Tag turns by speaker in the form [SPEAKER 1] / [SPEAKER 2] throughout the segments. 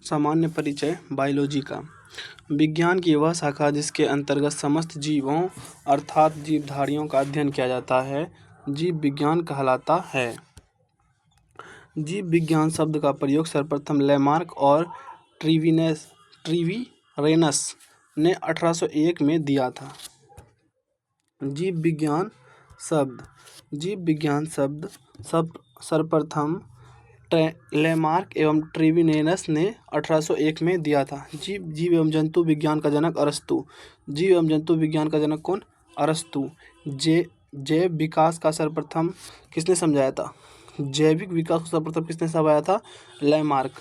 [SPEAKER 1] सामान्य परिचय बायोलॉजी का। विज्ञान की वह शाखा जिसके अंतर्गत समस्त जीवों अर्थात जीवधारियों का अध्ययन किया जाता है, जीव विज्ञान कहलाता है। जीव विज्ञान शब्द का प्रयोग सर्वप्रथम लैमार्क और ट्रीवीरेनस ने 1801 में दिया था। जीव विज्ञान शब्द सर्वप्रथम लैमार्क एवं ट्रीवीरेनस ने 1801 में दिया था। जीव एवं जंतु विज्ञान का जनक अरस्तु। जीव एवं जंतु विज्ञान का जनक कौन? अरस्तु। जैव विकास का सर्वप्रथम किसने समझाया था? जैविक विकास को सर्वप्रथम किसने समझाया था? लैमार्क।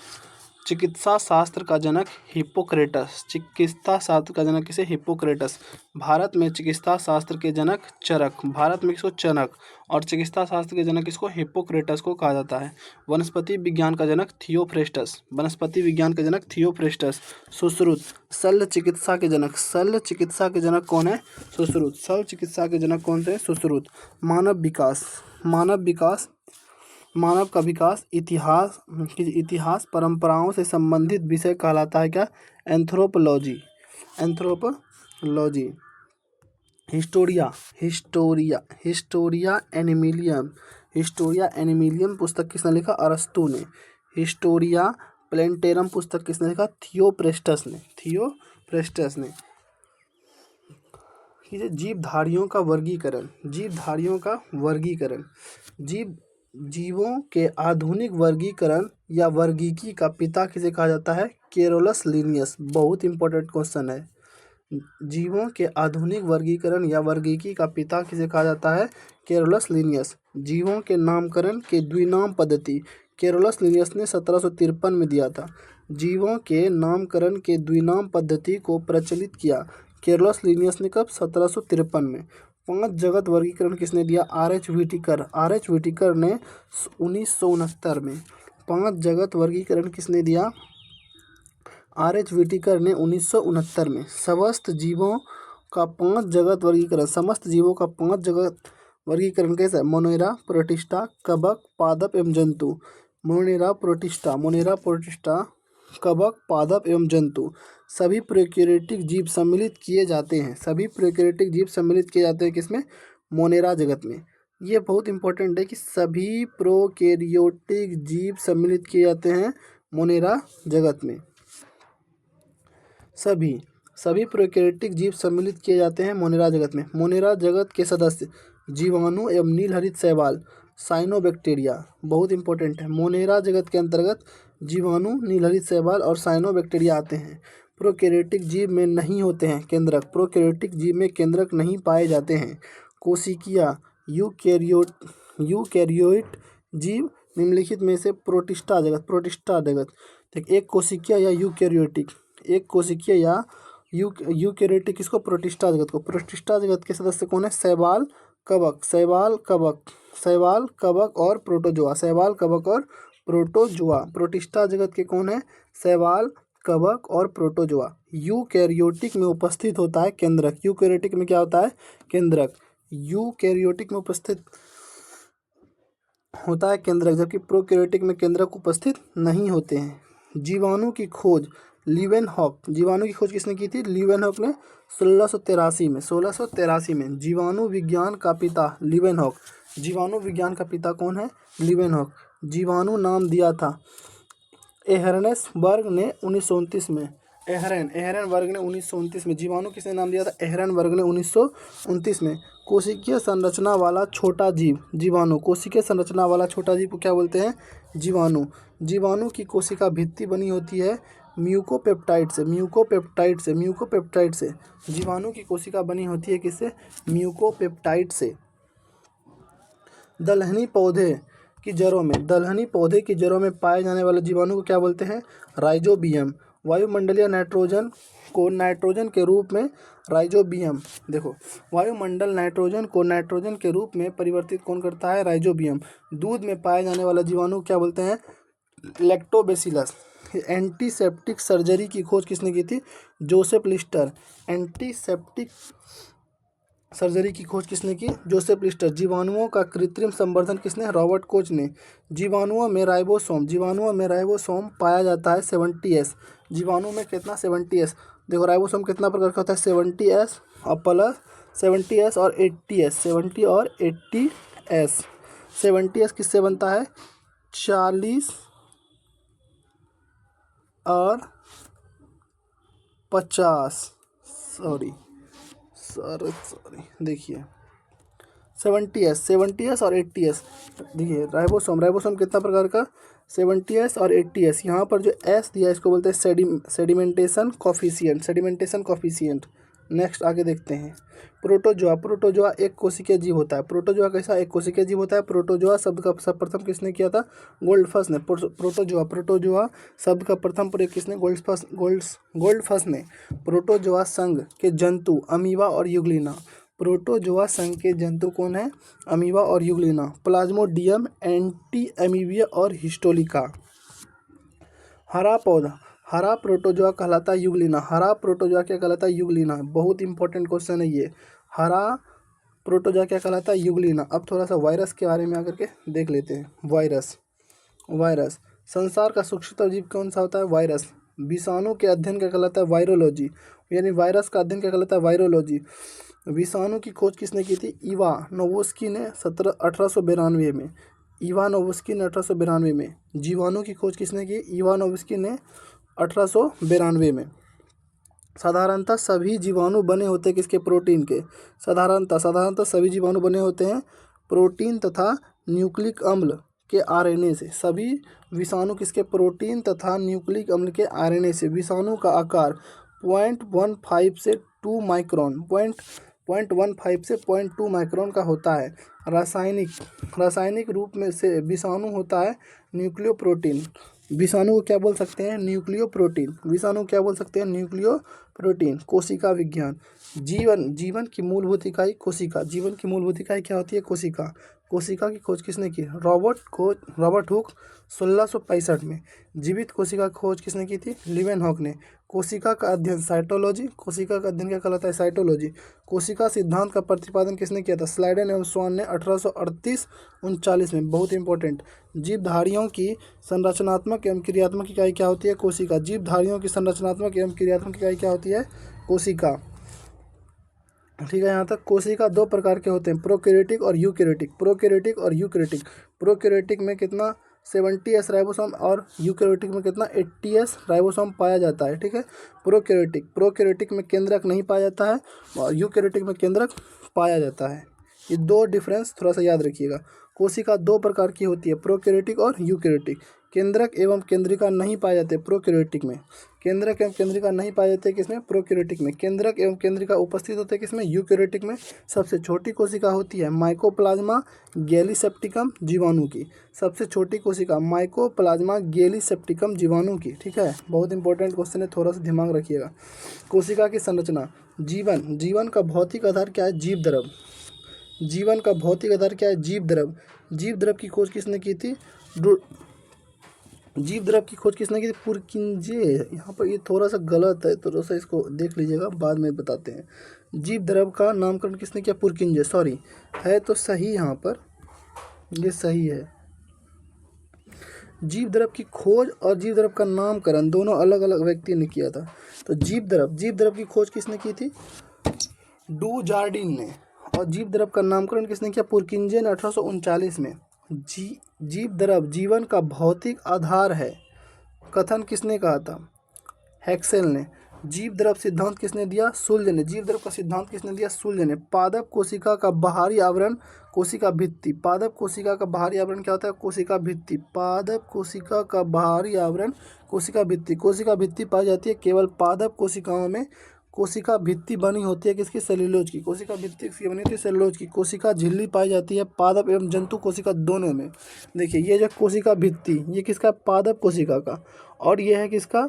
[SPEAKER 1] चिकित्सा शास्त्र का जनक हिप्पोक्रेटस। चिकित्सा शास्त्र का जनक किसे? हिप्पोक्रेटस। भारत में चिकित्सा शास्त्र के जनक चरक। भारत में किसको? चरक। और चिकित्सा शास्त्र के जनक किसको? हिप्पोक्रेटस को कहा जाता है। वनस्पति विज्ञान का जनक थियोफ्रेस्टस। वनस्पति विज्ञान का जनक थियोफ्रेस्टस। सुश्रुत। शल्य चिकित्सा के जनक कौन है? सुश्रुत। शल्य चिकित्सा के जनक कौन से? सुश्रुत। मानव का विकास इतिहास परंपराओं से संबंधित विषय कहलाता है क्या? एंथ्रोपोलॉजी। हिस्टोरिया एनिमिलियम पुस्तक किसने लिखा? अरस्तु ने। हिस्टोरिया प्लेंटेरम पुस्तक किसने लिखा? थियोफ्रेस्टस ने। जीवधारियों का वर्गीकरण। जीवों के आधुनिक वर्गीकरण या वर्गीकी का पिता किसे कहा जाता है? Carolus Linnaeus. बहुत इंपॉर्टेंट क्वेश्चन है। जीवों के आधुनिक वर्गीकरण या वर्गीकी का पिता किसे कहा जाता है? Carolus Linnaeus. जीवों के नामकरण के द्विनाम पद्धति कैरोलस लिनियस ने 1753 में दिया था। जीवों के नामकरण के द्विनाम पद्धति को प्रचलित किया कैरोलस लिनियस ने कब? 1753 में। 5 जगत वर्गीकरण किसने दिया? आर.एच. व्हिटेकर ने 1969 में। 5 जगत वर्गीकरण किसने दिया? आर.एच. व्हिटेकर ने 1969 में। समस्त जीवों का 5 जगत वर्गीकरण कैसा है? मोनेरा, प्रोटिस्टा, कवक, पादप एवं जंतु। मोनेरा, प्रोटिस्टा, कवक, पादप एवं जंतु। सभी प्रोकैरियोटिक जीव सम्मिलित किए जाते हैं किसमें? मोनेरा जगत में। ये बहुत इंपॉर्टेंट है कि सभी प्रोकैरियोटिक जीव सम्मिलित किए जाते हैं मोनेरा जगत में। सभी प्रोकैरियोटिक जीव सम्मिलित किए जाते हैं मोनेरा जगत में। मोनेरा जगत के सदस्य जीवाणु एवं नीलहरित शैवाल साइनोबैक्टीरिया बहुत इंपॉर्टेंट है। मोनेरा जगत के अंतर्गत जीवाणु, नीलहरित शैवाल और साइनोबैक्टीरिया आते हैं। प्रोकैरियोटिक जीव में नहीं होते हैं केंद्रक। प्रोकैरियोटिक जीव में केंद्रक नहीं पाए जाते हैं। कोशिकीय यूकैरियोट जीव निम्नलिखित में से प्रोटिस्टा जगत एक कोशिकीय या यूकैरियोटिक किसको? प्रोटिस्टा जगत को। प्रोटिस्टा जगत के सदस्य कौन है? शैवाल, कवक और प्रोटोजोआ। प्रोटिस्टा जगत के कौन है? शैवाल, कवक और प्रोटोजोआ। यूकैरियोटिक में उपस्थित होता है केंद्रक। यूकैरियोटिक में क्या होता है? केंद्रक। यूकैरियोटिक में उपस्थित होता है केंद्रक, जबकि प्रोकैरियोटिक में केंद्रक उपस्थित नहीं होते हैं। जीवाणु की खोज किसने की थी? लीवेनहॉक ने 1683 में। जीवाणु विज्ञान का पिता लीवेनहॉक। जीवाणु विज्ञान का पिता कौन है? लीवेनहॉक। जीवाणु नाम दिया था एहरनसबर्ग ने 1929 में। एहरनबर्ग ने 1929 में। जीवाणु किसने नाम दिया था? एहरनबर्ग ने 1929 में। कोशिकीय संरचना वाला छोटा जीव जीवाणु। कोशिकीय संरचना वाला छोटा जीव को क्या बोलते हैं? जीवाणु। जीवाणु की कोशिका भित्ति बनी होती है म्यूकोपेप्टाइड से। जीवाणु की कोशिका बनी होती है किससे? म्यूकोपेप्टाइड से। दलहनी पौधे की जड़ों में पाए जाने वाले जीवाणु को क्या बोलते हैं? राइजोबियम। वायुमंडलीय नाइट्रोजन को नाइट्रोजन के रूप में राइजोबियम। देखो, वायुमंडल नाइट्रोजन को नाइट्रोजन के रूप में परिवर्तित कौन करता है? राइजोबियम। दूध में पाए जाने वाला जीवाणु क्या बोलते हैं? लैक्टोबैसिलस। एंटीसेप्टिक सर्जरी की खोज किसने की थी? Joseph Lister. सर्जरी की खोज किसने की? Joseph Lister. जीवाणुओं का कृत्रिम संवर्धन किसने? रॉबर्ट कोच ने। जीवाणुओं में राइबोसोम पाया जाता है 70S। जीवाणु में कितना? 70S। देखो राइबोसोम कितना प्रकार का होता है? 70S और प्लस 70S और 80S, 70 और 80S। 70S किससे बनता है? 40 और 50। सॉरी देखिए 70S और 80S। देखिए राइबोसोम कितना प्रकार का? 70S और 80S। यहाँ पर जो एस दिया है इसको बोलते हैं सेडिमेंटेशन कॉफिशिएंट। नेक्स्ट आगे देखते हैं। प्रोटोजोआ एक कोशिकीय जीव होता है। प्रोटोजोआ कैसा? एक कोशिकीय जीव होता है। प्रोटोजोआ शब्द का सर्वप्रथम किसने किया था? गोल्डफस ने। प्रोटोजोआ शब्द का प्रथम प्रयोग किसने? गोल्डफस ने। प्रोटोजोआ संघ के जंतु अमीबा और यूग्लिना। प्रोटोजोआ संघ के जंतु कौन है? अमीबा और यूग्लिना। प्लाज्मोडियम, एंटी अमीबिया और हिस्टोलिका। हरा प्रोटोजोआ कहलाता है यूग्लिना। हरा प्रोटोजोआ क्या कहलाता है? यूग्लिना। बहुत इंपॉर्टेंट क्वेश्चन है ये। हरा प्रोटोजोआ क्या कहलाता है? यूग्लिना। अब थोड़ा सा वायरस के बारे में आकर के देख लेते हैं। वायरस संसार का सूक्ष्मतम जीव कौन सा होता है? वायरस। विषाणु के अध्ययन क्या कहलाता है? वायरोलॉजी। यानी वायरस का अध्ययन क्या कहलाता है? वायरोलॉजी। विषाणु की खोज किसने की थी? इवानोवस्की ने 1892 में। इवानोवस्की ने 1892 में। जीवाणु की खोज किसने की? इवानोवस्की ने 1892 में। साधारणतः सभी जीवाणु बने होते हैं किसके? प्रोटीन के। साधारणतः सभी जीवाणु बने होते हैं प्रोटीन तथा न्यूक्लिक अम्ल के आरएनए से। सभी विषाणु किसके? प्रोटीन तथा न्यूक्लिक अम्ल के आरएनए से। विषाणु का आकार 0.15 से 2 माइक्रोन 0.15 से 0.2 माइक्रोन का होता है। रासायनिक रूप में से विषाणु होता है न्यूक्लियोप्रोटीन। विषाणु को क्या बोल सकते हैं? न्यूक्लियोप्रोटीन। कोशिका विज्ञान। जीवन की मूलभूत इकाई कोशिका। जीवन की मूलभूत इकाई क्या होती है? कोशिका। कोशिका की खोज किसने की? रॉबर्ट हुक 1665 में। जीवित कोशिका की खोज किसने की थी? लीवेनहॉक ने। कोशिका का अध्ययन साइटोलॉजी। कोशिका का अध्ययन क्या कहलाता है? साइटोलॉजी। कोशिका सिद्धांत का प्रतिपादन किसने किया था? स्लाइडेन एवं स्वान ने 1838-39 में। बहुत इंपॉर्टेंट। जीवधारियों की संरचनात्मक एवं क्रियात्मक इकाई क्या होती है? कोशिका। जीवधारियों की संरचनात्मक एवं क्रियात्मक इकाई क्या होती है? कोशिका। ठीक है, यहाँ तक। कोशिका दो प्रकार के होते हैं, प्रोकैरियोटिक और यूकैरियोटिक। प्रोकैरियोटिक में कितना? 70S राइबोसोम और यूकैरियोटिक में कितना? 80S राइबोसोम पाया जाता है। ठीक है। प्रोकैरियोटिक में केंद्रक नहीं पाया जाता है और यूकैरियोटिक में केंद्रक पाया जाता है। ये दो डिफरेंस थोड़ा सा याद रखिएगा। कोशिका दो प्रकार की होती है, प्रोकैरियोटिक और यूकैरियोटिक। केंद्रक एवं केंद्रिका नहीं पाए जाते प्रोकैरियोटिक में। केंद्रक एवं केंद्रिका नहीं पाए जाते किसमें? प्रोकैरियोटिक में। केंद्रक एवं केंद्रिका उपस्थित होते हैं किसमें? यूकैरियोटिक में। सबसे छोटी कोशिका होती है माइकोप्लाज्मा गैलीसेप्टिकम जीवाणु की। सबसे छोटी कोशिका माइकोप्लाज्मा गैलीसेप्टिकम जीवाणु की। ठीक है, बहुत इंपॉर्टेंट क्वेश्चन है, थोड़ा सा दिमाग रखिएगा। कोशिका की संरचना। जीवन का भौतिक आधार क्या है? जीवद्रव। जीवन का भौतिक आधार क्या है? जीवद्रव। जीवद्रव की खोज किसने की थी? पुरकिंजे। यहाँ पर ये थोड़ा सा गलत है, थोड़ा सा इसको देख लीजिएगा, बाद में बताते हैं। जीवद्रव का नामकरण किसने किया? पुरकिंजे। सॉरी, है तो सही, यहाँ पर ये सही है। जीवद्रव की खोज और जीवद्रव का नामकरण दोनों अलग अलग व्यक्ति ने किया था। तो जीवद्रव की खोज किसने की थी? डू जार्डिन ने। और जीवद्रव का नामकरण किसने किया? पुरकिंजे ने 1839 में। जीवद्रव जीवन का भौतिक आधार है, कथन किसने कहा था? हेक्सेल ने। जीवद्रव सिद्धांत किसने दिया? सुल्ज ने। जीवद्रव का सिद्धांत किसने दिया? सुल्ज ने। पादप कोशिका का बाहरी आवरण कोशिका भित्ति। पादप कोशिका का बाहरी आवरण क्या होता है? कोशिका भित्ति। पादप कोशिका का बाहरी आवरण कोशिका भित्ति। कोशिका भित्ति पाई जाती है केवल पादप कोशिकाओं में। कोशिका भित्ति बनी होती है किसकी? सेल्यूलोज की। कोशिका भित्ति किसकी बनी होती है? सेल्यूलोज की। कोशिका झिल्ली पाई जाती है पादप एवं जंतु कोशिका दोनों में। देखिए ये जो कोशिका भित्ति, ये किसका? पादप कोशिका का। और ये है किसका?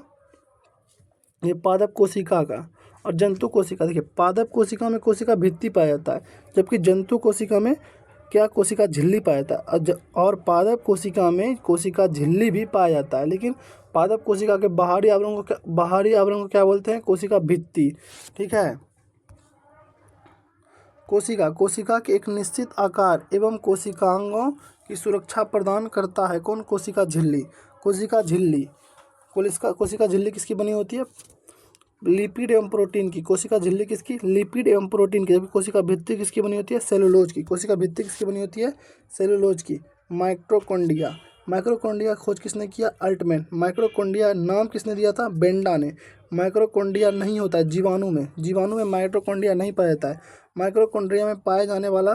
[SPEAKER 1] ये पादप कोशिका का। और जंतु कोशिका, देखिए पादप कोशिका में कोशिका भित्ति पाया जाता है, जबकि जंतु कोशिका में क्या? कोशिका झिल्ली पाया जाता है। और पादप कोशिका में कोशिका झिल्ली भी पाया जाता है, लेकिन पादप कोशिका के बाहरी आवरण को क्या बोलते हैं? कोशिका भित्ति। ठीक है। कोशिका कोशिका के एक निश्चित आकार एवं कोशिकांगों की सुरक्षा प्रदान करता है। कौन? कोशिका झिल्ली। कोशिका झिल्ली कोशिका झिल्ली किसकी बनी होती है? लिपिड एवं प्रोटीन की। कोशिका झिल्ली किसकी? लिपिड एवं प्रोटीन की। जबकि कोशिका भित्ति किसकी बनी होती है? सेलुलोज की। कोशिका भित्ति किसकी बनी होती है? सेलुलोज की। माइटोकॉन्ड्रिया माइक्रोकॉन्ड्रिया का खोज किसने किया? अल्टमैन। माइक्रोकॉन्ड्रिया नाम किसने दिया था? बेंडा ने। माइक्रोकॉन्ड्रिया नहीं होता है जीवाणु में माइटोकॉन्ड्रिया नहीं पाया जाता है। माइक्रोकॉन्ड्रिया में पाए जाने वाला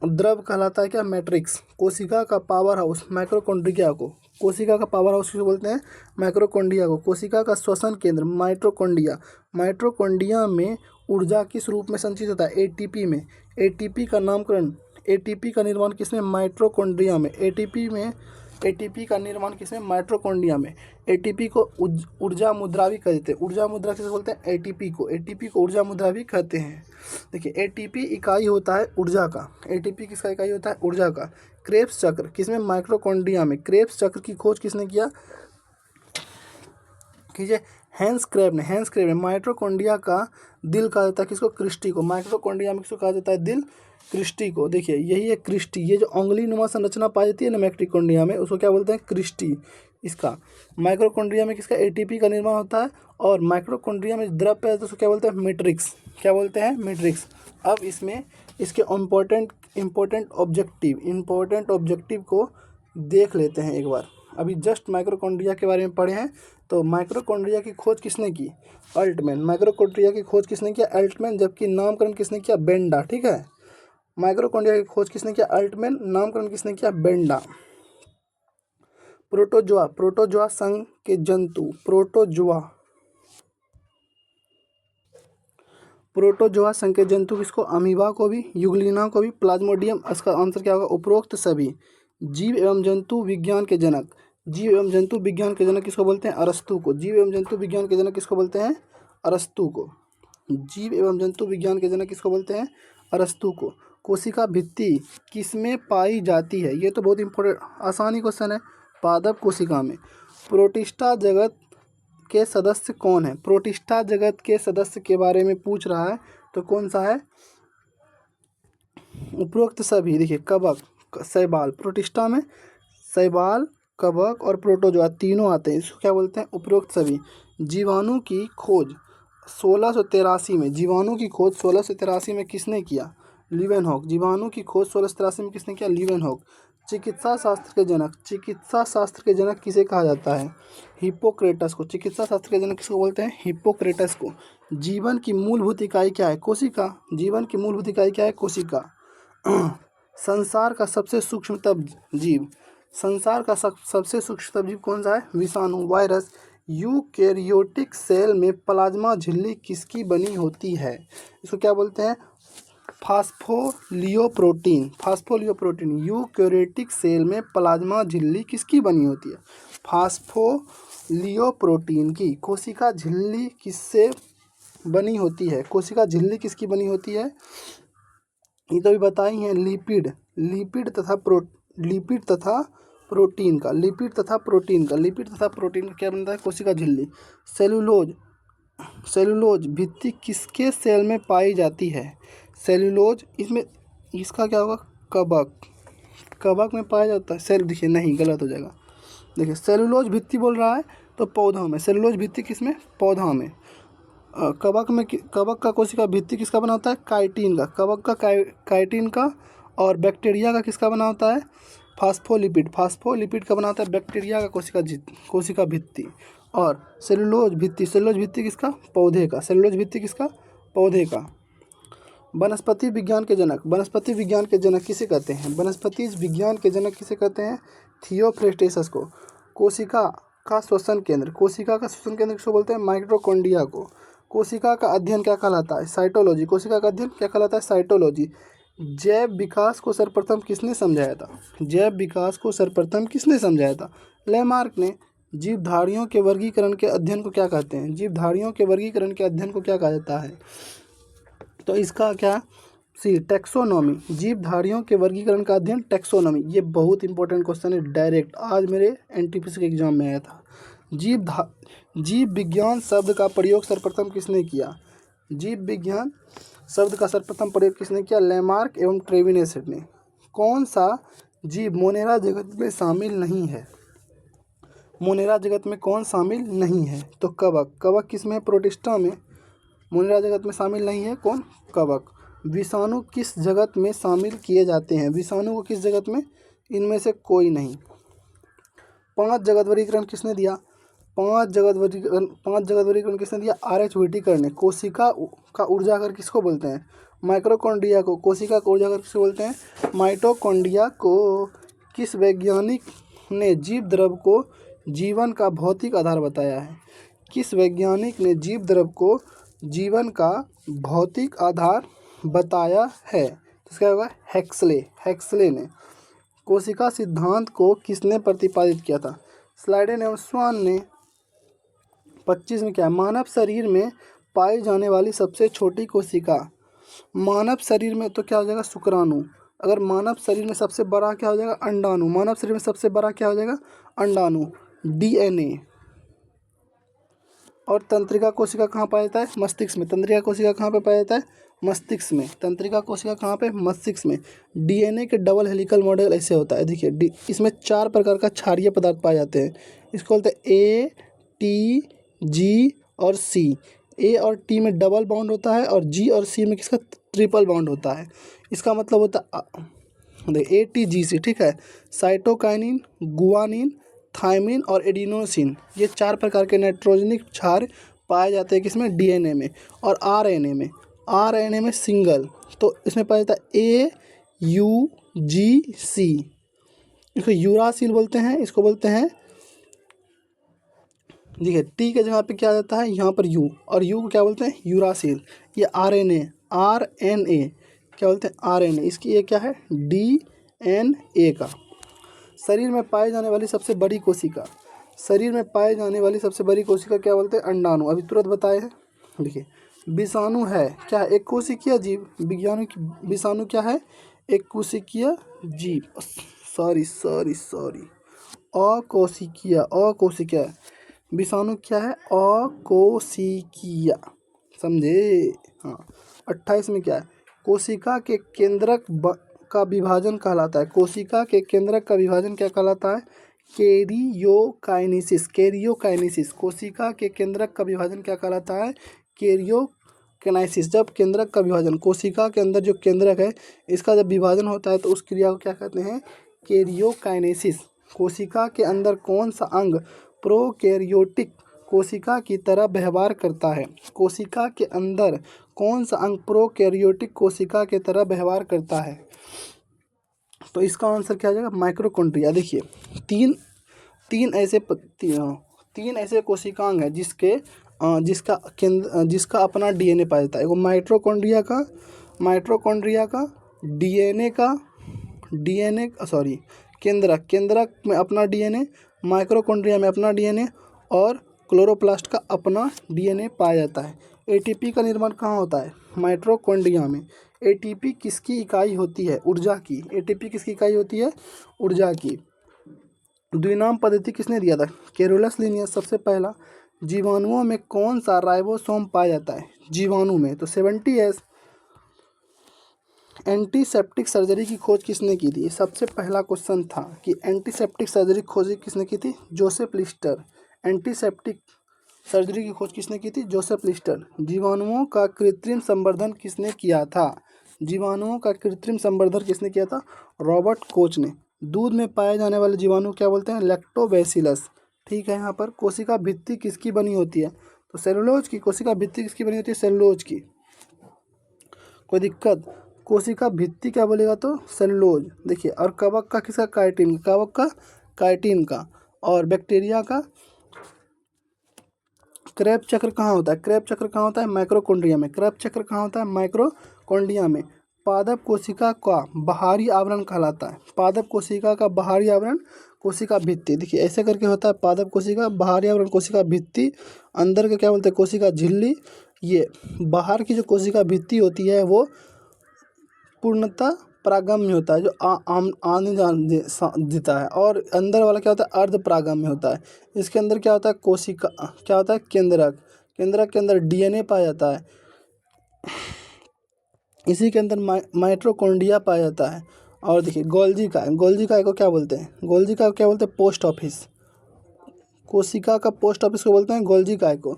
[SPEAKER 1] द्रव कहलाता है क्या? मैट्रिक्स। कोशिका का पावर हाउस माइक्रोकॉन्ड्रिया को। कोशिका का पावर हाउस किसे बोलते हैं? माइक्रोकॉन्ड्रिया को। कोशिका का श्वसन केंद्र माइटोकॉन्ड्रिया। माइटोकॉन्ड्रिया में ऊर्जा किस रूप में संचित होता है? एटीपी में। एटीपी का निर्माण किसमें? माइटोकॉन्ड्रिया में। एटीपी का निर्माण किसमें? माइटोकॉन्ड्रिया में। एटीपी को ऊर्जा मुद्रा भी कहते हैं। ऊर्जा मुद्रा किसे बोलते हैं? एटीपी को ऊर्जा मुद्रा भी कहते हैं। देखिए, एटीपी इकाई होता है ऊर्जा का। एटीपी किसका इकाई होता है? ऊर्जा का। क्रेब्स चक्र किसमें? माइटोकॉन्ड्रिया में। क्रेब्स चक्र की खोज किसने किया? कीजिए, हैंस क्रेब ने। माइटोकॉन्ड्रिया का दिल कहा जाता है किसको? क्रिस्टी को। माइटोकॉन्ड्रिया में किसको कहा जाता है? दिल। क्रिस्टी को। देखिए, यही है क्रिस्टी। ये जो उंगली नुमा संरचना पाई जाती है ना माइटोकॉन्ड्रिया में, उसको क्या बोलते हैं? क्रिस्टी। इसका माइटोकॉन्ड्रिया में किसका? एटीपी का निर्माण होता है। और माइटोकॉन्ड्रिया में द्रव पैदा, तो उसको क्या बोलते हैं? मैट्रिक्स। क्या बोलते हैं? मैट्रिक्स। अब इसमें इसके इम्पोर्टेंट ऑब्जेक्टिव को देख लेते हैं एक बार। अभी जस्ट माइटोकॉन्ड्रिया के बारे में पढ़े हैं। तो माइटोकॉन्ड्रिया की खोज किसने की? अल्टमैन। माइटोकॉन्ड्रिया की खोज किसने किया? अल्टमैन। जबकि नामकरण किसने किया? बेंडा। ठीक है, माइटोकॉन्ड्रिया की खोज किसने किया? अल्टमैन। नामकरण किसने किया? बेंडा। प्रोटोजोआ संघ के जंतु। प्रोटोजोआ संघ के जंतु किसको? अमीबा को भी, यूग्लिना को भी, प्लाज्मोडियम। इसका आंसर क्या होगा? उपरोक्त सभी। जीव एवं जंतु विज्ञान के जनक किसको बोलते हैं? अरस्तु को। जीव एवं जंतु विज्ञान के जनक किसको बोलते हैं? अरस्तु को। जीव एवं जंतु विज्ञान के जनक किसको बोलते हैं? अरस्तु को। कोशिका भित्ति किसमें पाई जाती है? ये तो बहुत इंपॉर्टेंट आसानी क्वेश्चन है। पादप कोशिका में। प्रोटिस्टा जगत के सदस्य कौन है? प्रोटिस्टा जगत के सदस्य के बारे में पूछ रहा है, तो कौन सा है? उपरोक्त सभी। देखिए, कवक, शैवाल। प्रोटिस्टा में शैवाल, कवक और प्रोटोजोआ तीनों आते हैं। इसको क्या बोलते हैं? उपरोक्त सभी। जीवाणु की खोज 1683 में किसने किया? लीवेनहॉक। जीवाणु की खोज 1683 में किसने किया? लीवेनहॉक। चिकित्सा शास्त्र के जनक किसे कहा जाता है? हिप्पोक्रेटस को। चिकित्सा शास्त्र के जनक किसको बोलते हैं? हिप्पोक्रेटस को। जीवन की मूलभूत इकाई क्या है? कोशिका। जीवन की मूलभूत इकाई क्या है? कोशिका। संसार का सबसे सूक्ष्मतम जीव कौन सा है? विषाणु, वायरस। यूकैरियोटिक सेल में प्लाज्मा झिल्ली किसकी बनी होती है? इसको क्या बोलते हैं? फास्फोलियोप्रोटीन। यूकैरियोटिक सेल में प्लाज्मा झिल्ली किसकी बनी होती है? फास्फोलियोप्रोटीन की। कोशिका झिल्ली किससे बनी होती है? कोशिका झिल्ली किसकी बनी होती है? ये तो भी बताई हैं, लिपिड तथा प्रोटीन का। लिपिड तथा प्रोटीन का क्या बनता है? कोशिका झिल्ली। सेलुलोज भित्ति किसके सेल में पाई जाती है? सेलुलोज, इसमें इसका क्या होगा? कवक में पाया जाता है। देखिए, नहीं, गलत हो जाएगा। देखिए, सेलुलोज भित्ति बोल रहा है तो पौधों में। सेलुलोज भित्ति किसमें? पौधा में। कवक का कोशिका भित्ति किसका बना होता है? काइटिन का। कवक का काइटिन का। और बैक्टीरिया का किसका बना होता है? फास्फोलिपिड का बना होता है बैक्टीरिया का कोशिका भित्ति। और सेलुलोज भित्ति किसका? पौधे का। पौधे का। वनस्पति विज्ञान के जनक किसे कहते हैं? वनस्पति विज्ञान के जनक किसे कहते हैं? थियोफ्रेस्टेस को। कोशिका का श्वसन केंद्र किसको बोलते हैं? माइटोकॉन्ड्रिया को। कोशिका का अध्ययन क्या कहलाता है? साइटोलॉजी। कोशिका का अध्ययन क्या कहलाता है? साइटोलॉजी। जैव विकास को सर्वप्रथम किसने समझाया था? लेमार्क ने। जीवधारियों के वर्गीकरण के अध्ययन को क्या कहते हैं? क्या कहा जाता है? तो इसका क्या? टैक्सोनॉमी। जीवधारियों के वर्गीकरण का अध्ययन टैक्सोनॉमी। ये बहुत इंपॉर्टेंट क्वेश्चन है, डायरेक्ट आज मेरे एनटीपीसी के एग्जाम में आया था। जीव विज्ञान शब्द का प्रयोग सर्वप्रथम किसने किया? जीव विज्ञान शब्द का सर्वप्रथम प्रयोग किसने किया? लेमार्क एवं ट्रेविनेस ने। कौन सा जीव मोनेरा जगत में शामिल नहीं है? मोनेरा जगत में कौन शामिल नहीं है? तो कवक। कवक किसमें? प्रोटिस्टा में। मोनेरा जगत में शामिल नहीं है कौन? कवक। विषाणु किस जगत में शामिल किए जाते हैं? विषाणु को किस जगत में? इनमें से कोई नहीं। 5 जगत वर्गीकरण किसने दिया? 5 जगत वर्गीकरण किसने दिया? RH व्हिटेकर ने। कोशिका का ऊर्जाघर किसको बोलते हैं? माइक्रोकॉन्ड्रिया को। कोशिका का ऊर्जाघर किसको बोलते हैं? माइटोकॉन्ड्रिया को। किस वैज्ञानिक ने जीव द्रव को जीवन का भौतिक आधार बताया है? किस वैज्ञानिक ने जीव द्रव को जीवन का भौतिक आधार बताया है? तो इसका होगा हेक्सले ने। कोशिका सिद्धांत को किसने प्रतिपादित किया था? स्लाइडेन एवं स्वान ने। 25 में क्या है? मानव शरीर में पाई जाने वाली सबसे छोटी कोशिका। मानव शरीर में तो क्या हो जाएगा? शुक्राणु। अगर मानव शरीर में सबसे बड़ा क्या हो जाएगा? अंडाणु। मानव शरीर में सबसे बड़ा क्या हो जाएगा? अंडाणु। DNA। और तंत्रिका कोशिका कहाँ पाया जाता है? मस्तिष्क में। तंत्रिका कोशिका कहाँ पे पाया जाता है? मस्तिष्क में। तंत्रिका कोशिका कहाँ पे? मस्तिष्क में। DNA के डबल हेलिकल मॉडल ऐसे होता है। देखिए इसमें 4 प्रकार का क्षारीय पदार्थ पाए जाते हैं। इसको बोलते हैं A, T, G और C। A और T में डबल बॉन्ड होता है और G और C में किसका? ट्रिपल बॉन्ड होता है। इसका मतलब होता है ATGC, ठीक है। साइटोकाइनिन, गुआनिन, थायमिन और एडिनोसिन, ये 4 प्रकार के नाइट्रोजनिक क्षार पाए जाते हैं किसमें? DNA में। और RNA में सिंगल, तो इसमें पाया जाता है AUGC। इसको यूरासिल बोलते हैं। इसको बोलते हैं, देखिए T के जगह पे क्या आ जाता है? यहाँ पर U, और U को क्या बोलते हैं? यूरासिल। ये RNA क्या बोलते हैं? RNA। इसकी ये क्या है? DNA का। शरीर में पाई जाने वाली सबसे बड़ी कोशिका। शरीर में पाई जाने वाली सबसे बड़ी कोशिका क्या बोलते हैं? अंडाणु। अभी तुरंत बताए हैं। देखिए विषाणु है क्या? एक कोशिकीय जीव। विषाणु क्या है? एक कोशिकीय जीव। सॉरी अकोशिकीय। विषाणु क्या है? अकोशिकीय, समझे? हाँ। 28 में क्या है? कोशिका के केंद्रक का विभाजन कहलाता है। कोशिका के केंद्रक का विभाजन क्या कहलाता है? कैरियोकाइनेसिस। कोशिका के केंद्रक का विभाजन क्या कहलाता है? कैरियोकाइनेसिस। जब केंद्रक का विभाजन, कोशिका के अंदर जो केंद्रक है इसका जब विभाजन होता है तो उस क्रिया को क्या कहते हैं? कैरियोकाइनेसिस। कोशिका के अंदर कौन सा अंग प्रोकैरियोटिक कोशिका की तरह व्यवहार करता है? कोशिका के अंदर कौन सा अंग प्रोकैरियोटिक कोशिका के तरह व्यवहार करता है? तो इसका आंसर क्या आ जाएगा? माइटोकॉन्ड्रिया। देखिए तीन ऐसे कोशिकांग हैं जिसका अपना DNA पाया जाता है। एगो माइटोकॉन्ड्रिया का केंद्रक में अपना DNA, माइटोकॉन्ड्रिया में अपना DNA और क्लोरोप्लास्ट का अपना DNA पाया जाता है। ATP का निर्माण कहाँ होता है? माइटोकॉन्ड्रिया में। ATP किसकी इकाई होती है? ऊर्जा की। ATP किसकी इकाई होती है? ऊर्जा की। द्विनाम पद्धति किसने दिया था? Carolus Linnaeus. सबसे पहला, जीवाणुओं में कौन सा राइबोसोम पाया जाता है? जीवाणु में तो 70S। एंटीसेप्टिक सर्जरी की खोज किसने की थी? सबसे पहला क्वेश्चन था कि एंटीसेप्टिक सर्जरी खोज किसने की थी? Joseph Lister. एंटीसेप्टिक सर्जरी की खोज किसने की थी? Joseph Lister. जीवाणुओं का कृत्रिम संवर्धन किसने किया था? जीवाणुओं का कृत्रिम संवर्धन किसने किया था? रॉबर्ट कोच ने। दूध में पाए जाने वाले जीवाणु क्या बोलते हैं? लैक्टोबैसिलस। ठीक है। यहाँ पर कोशिका भित्ति किसकी बनी होती है? तो सेलुलोज की। कोशिका भित्ति किसकी बनी होती है? सेलुलोज की। कोई दिक्कत? कोशिका भित्ति क्या बोलेगा तो सेलुलोज। देखिए, और कवक का किसका? काइटिन। कवक का काइटिन का। और बैक्टीरिया का क्रेब चक्र कहाँ होता है? क्रेब चक्र कहाँ होता है? माइक्रोकॉन्ड्रिया में। क्रेब चक्र कहाँ होता है? माइक्रोकॉन्ड्रिया में। पादप कोशिका का बाहरी आवरण कहलाता है। पादप कोशिका का बाहरी आवरण कोशिका भित्ति। देखिए ऐसे करके होता है पादप कोशिका बाहरी आवरण कोशिका भित्ति। अंदर के क्या बोलते हैं? कोशिका झिल्ली। ये बाहर की जो कोशिका भित्ति होती है वो पूर्णतः परागम्य होता है, जो आने जाने देता है। और अंदर वाला क्या होता है? अर्ध परागम्य होता है। इसके अंदर क्या होता है? कोशिका क्या होता है? केंद्रक। केंद्रक के अंदर DNA पाया जाता है। इसी के अंदर माइटोकॉन्ड्रिया पाया जाता है। और देखिए गोल्जी काय को क्या बोलते हैं? गोल्जी काय को क्या बोलते हैं? Post office. कोशिका का पोस्ट ऑफिस को बोलते हैं गोल्जी काय को।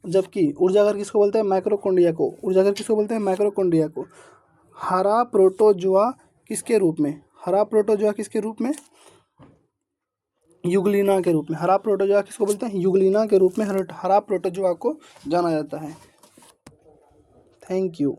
[SPEAKER 1] जबकि ऊर्जाघर किसको बोलते हैं? माइटोकॉन्ड्रिया को। ऊर्जाघर किसको बोलते हैं? माइटोकॉन्ड्रिया को। हरा प्रोटोजोआ किसके रूप में? हरा प्रोटोजोआ किसके रूप में? यूग्लिना के रूप में। हरा प्रोटोजोआ किसको बोलते हैं? यूग्लिना के रूप में हरा प्रोटोजोआ को जाना जाता है। Thank you.